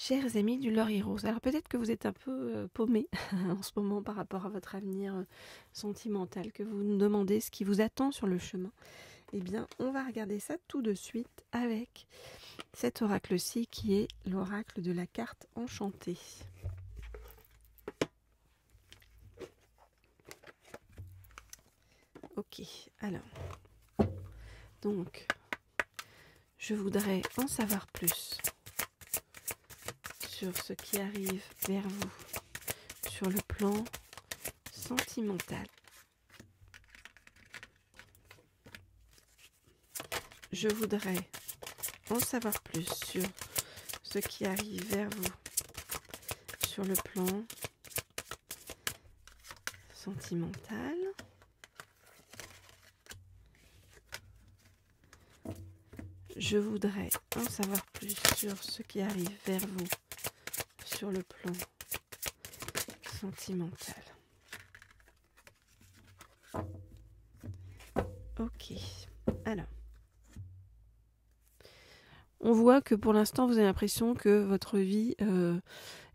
Chers amis du Lori Rose, alors peut-être que vous êtes un peu paumés en ce moment par rapport à votre avenir sentimental, que vous nous demandez ce qui vous attend sur le chemin. Eh bien, on va regarder ça tout de suite avec cet oracle-ci qui est l'oracle de la carte enchantée. Ok, alors, donc, je voudrais en savoir plus sur ce qui arrive vers vous sur le plan sentimental. Je voudrais en savoir plus sur ce qui arrive vers vous sur le plan sentimental. Je voudrais en savoir plus sur ce qui arrive vers vous sur le plan sentimental. Ok, alors. On voit que pour l'instant, vous avez l'impression que votre vie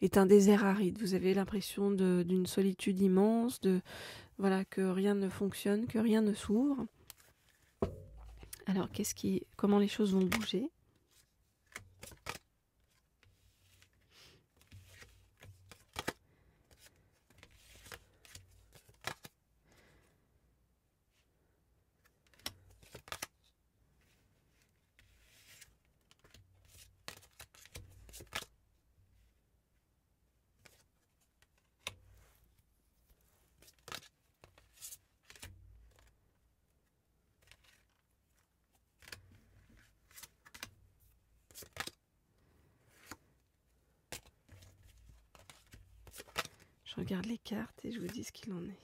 est un désert aride. Vous avez l'impression d'une solitude immense, voilà, que rien ne fonctionne, que rien ne s'ouvre. Alors, comment les choses vont bouger ? Je regarde les cartes et je vous dis ce qu'il en est.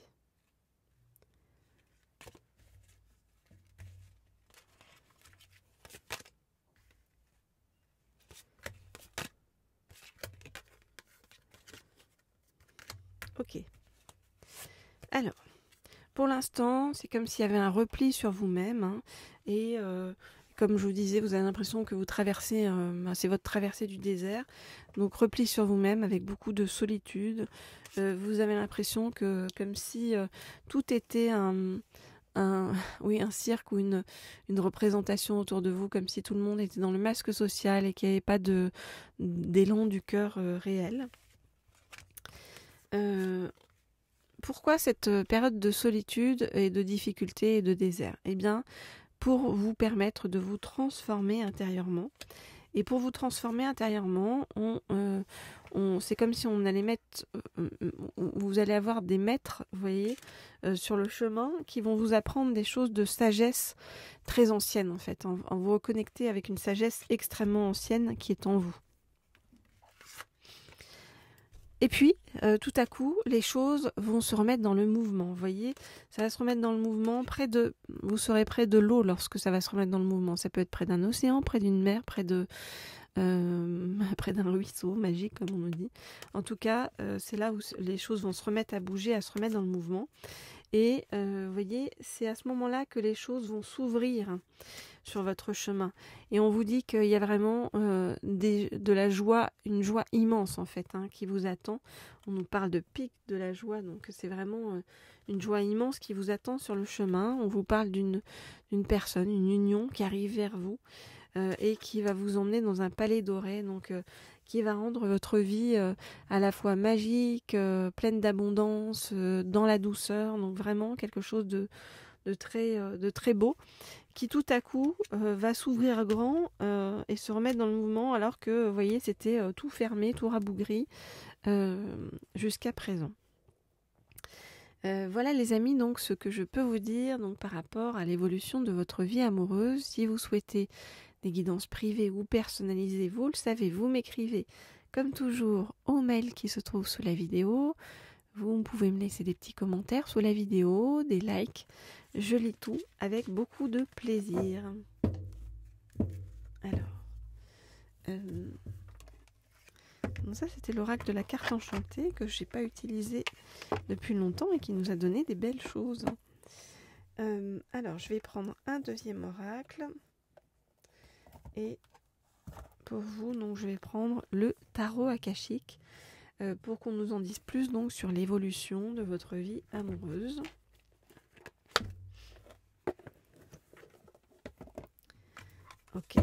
Ok. Alors, pour l'instant, c'est comme s'il y avait un repli sur vous-même. Hein, et comme je vous disais, vous avez l'impression que vous traversez, c'est votre traversée du désert. Donc, repli sur vous-même avec beaucoup de solitude. Vous avez l'impression que, comme si tout était oui, un cirque ou une représentation autour de vous, comme si tout le monde était dans le masque social et qu'il n'y avait pas d'élan du cœur réel. Pourquoi cette période de solitude et de difficulté et de désert ? Eh bien, pour vous permettre de vous transformer intérieurement. Et pour vous transformer intérieurement, c'est comme si on allait vous allez avoir des maîtres, vous voyez, sur le chemin, qui vont vous apprendre des choses de sagesse très ancienne, en fait, en vous reconnecter avec une sagesse extrêmement ancienne qui est en vous. Et puis, tout à coup, les choses vont se remettre dans le mouvement. Vous voyez, ça va se remettre dans le mouvement. Vous serez près de l'eau lorsque ça va se remettre dans le mouvement. Ça peut être près d'un océan, près d'une mer, près d'un ruisseau magique, comme on nous dit. En tout cas, c'est là où les choses vont se remettre à bouger, à se remettre dans le mouvement. Et vous voyez, c'est à ce moment-là que les choses vont s'ouvrir sur votre chemin. Et on vous dit qu'il y a vraiment de la joie, une joie immense en fait, hein, qui vous attend. On nous parle de pic de la joie, donc c'est vraiment une joie immense qui vous attend sur le chemin. On vous parle d'une personne, une union qui arrive vers vous et qui va vous emmener dans un palais doré, donc qui va rendre votre vie à la fois magique, pleine d'abondance, dans la douceur, donc vraiment quelque chose de très beau, qui tout à coup va s'ouvrir grand et se remettre dans le mouvement, alors que, vous voyez, c'était tout fermé, tout rabougri jusqu'à présent. Voilà les amis, donc ce que je peux vous dire donc, par rapport à l'évolution de votre vie amoureuse. Si vous souhaitez des guidances privées ou personnalisées, vous le savez, vous m'écrivez comme toujours au mail qui se trouve sous la vidéo. Vous pouvez me laisser des petits commentaires sous la vidéo, des likes. Je lis tout avec beaucoup de plaisir. Alors, donc ça c'était l'oracle de la carte enchantée que je n'ai pas utilisé depuis longtemps et qui nous a donné des belles choses. Alors je vais prendre un deuxième oracle et pour vous. Donc je vais prendre le tarot akashique pour qu'on nous en dise plus donc sur l'évolution de votre vie amoureuse. Ok.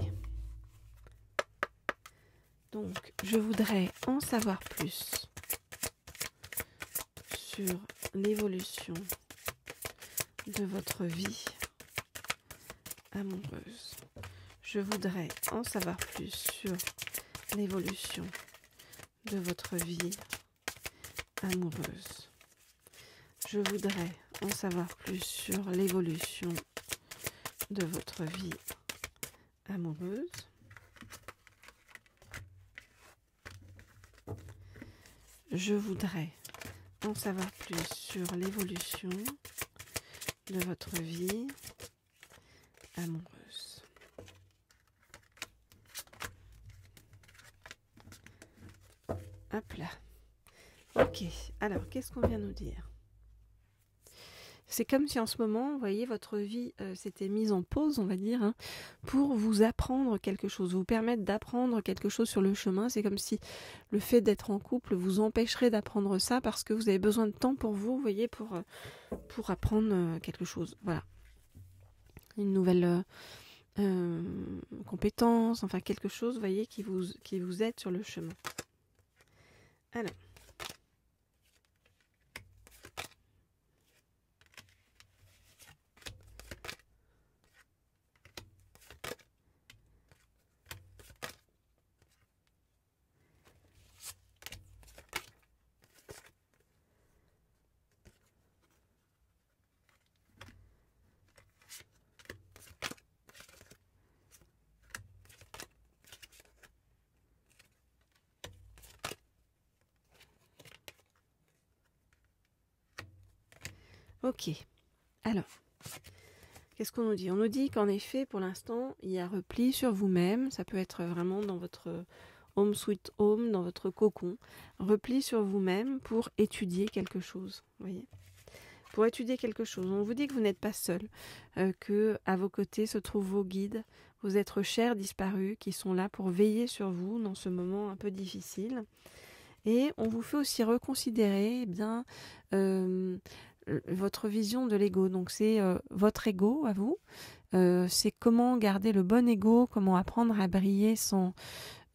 Donc je voudrais en savoir plus sur l'évolution de votre vie amoureuse. Je voudrais en savoir plus sur l'évolution de votre vie amoureuse. Je voudrais en savoir plus sur l'évolution de votre vie amoureuse. Je voudrais en savoir plus sur l'évolution de votre vie amoureuse. Hop là. Ok, alors qu'est-ce qu'on vient nous dire? C'est comme si en ce moment, vous voyez, votre vie s'était mise en pause, on va dire, hein, pour vous apprendre quelque chose, vous permettre d'apprendre quelque chose sur le chemin. C'est comme si le fait d'être en couple vous empêcherait d'apprendre ça parce que vous avez besoin de temps pour vous voyez, pour apprendre quelque chose. Voilà. Une nouvelle compétence, enfin quelque chose, vous voyez, qui vous aide sur le chemin. Alors. Ok, alors, qu'est-ce qu'on nous dit? On nous dit qu'en effet, pour l'instant, il y a repli sur vous-même, ça peut être vraiment dans votre home sweet home, dans votre cocon, repli sur vous-même pour étudier quelque chose, vous voyez? Pour étudier quelque chose, on vous dit que vous n'êtes pas seul, que à vos côtés se trouvent vos guides, vos êtres chers disparus qui sont là pour veiller sur vous dans ce moment un peu difficile. Et on vous fait aussi reconsidérer eh bien, votre vision de l'ego. Donc c'est votre ego à vous. C'est comment garder le bon ego, comment apprendre à briller sans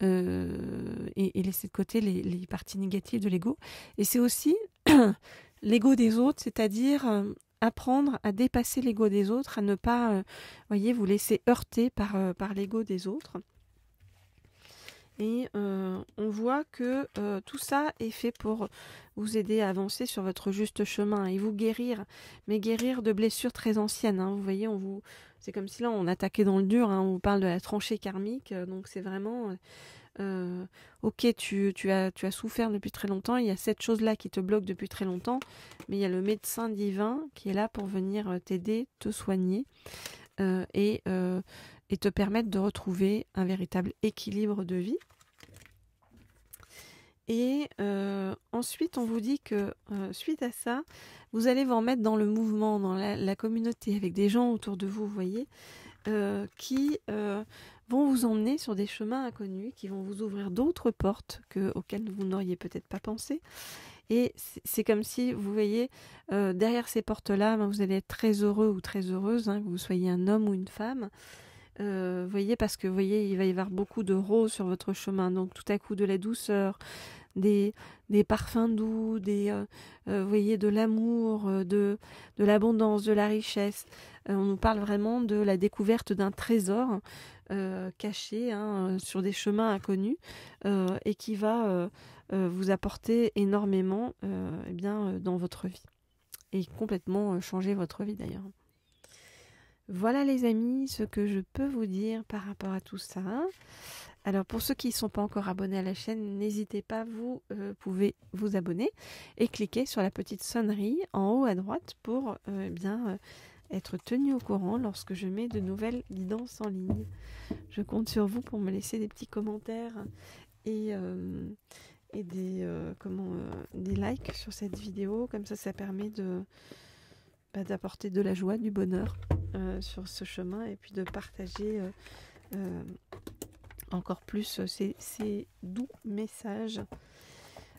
et laisser de côté les parties négatives de l'ego. Et c'est aussi l'ego des autres, c'est-à-dire apprendre à dépasser l'ego des autres, à ne pas voyez, vous laisser heurter par l'ego des autres. Et on voit que tout ça est fait pour vous aider à avancer sur votre juste chemin et vous guérir, mais guérir de blessures très anciennes. Hein. Vous voyez, c'est comme si là on attaquait dans le dur, hein. On vous parle de la tranchée karmique, donc c'est vraiment... ok, tu as souffert depuis très longtemps, il y a cette chose-là qui te bloque depuis très longtemps, mais il y a le médecin divin qui est là pour venir t'aider, te soigner et te permettre de retrouver un véritable équilibre de vie. Et ensuite, on vous dit que suite à ça, vous allez vous remettre dans le mouvement, dans la communauté, avec des gens autour de vous, vous voyez, qui vont vous emmener sur des chemins inconnus, qui vont vous ouvrir d'autres portes auxquelles vous n'auriez peut-être pas pensé. Et c'est comme si, vous voyez, derrière ces portes-là, ben, vous allez être très heureux ou très heureuse, hein, que vous soyez un homme ou une femme. Vous voyez, parce que vous voyez, il va y avoir beaucoup de roses sur votre chemin, donc tout à coup de la douceur, des parfums doux, vous voyez, de l'amour, de l'abondance, de la richesse. On nous parle vraiment de la découverte d'un trésor caché hein, sur des chemins inconnus et qui va vous apporter énormément eh bien, dans votre vie et complètement changer votre vie d'ailleurs. Voilà les amis, ce que je peux vous dire par rapport à tout ça. Alors pour ceux qui ne sont pas encore abonnés à la chaîne, n'hésitez pas, vous pouvez vous abonner et cliquer sur la petite sonnerie en haut à droite pour être tenu au courant lorsque je mets de nouvelles guidances en ligne. Je compte sur vous pour me laisser des petits commentaires et des likes sur cette vidéo. Comme ça permet d'apporter de la joie, du bonheur sur ce chemin et puis de partager encore plus ces doux messages.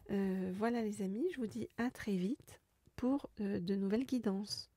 Voilà les amis, je vous dis à très vite pour de nouvelles guidances.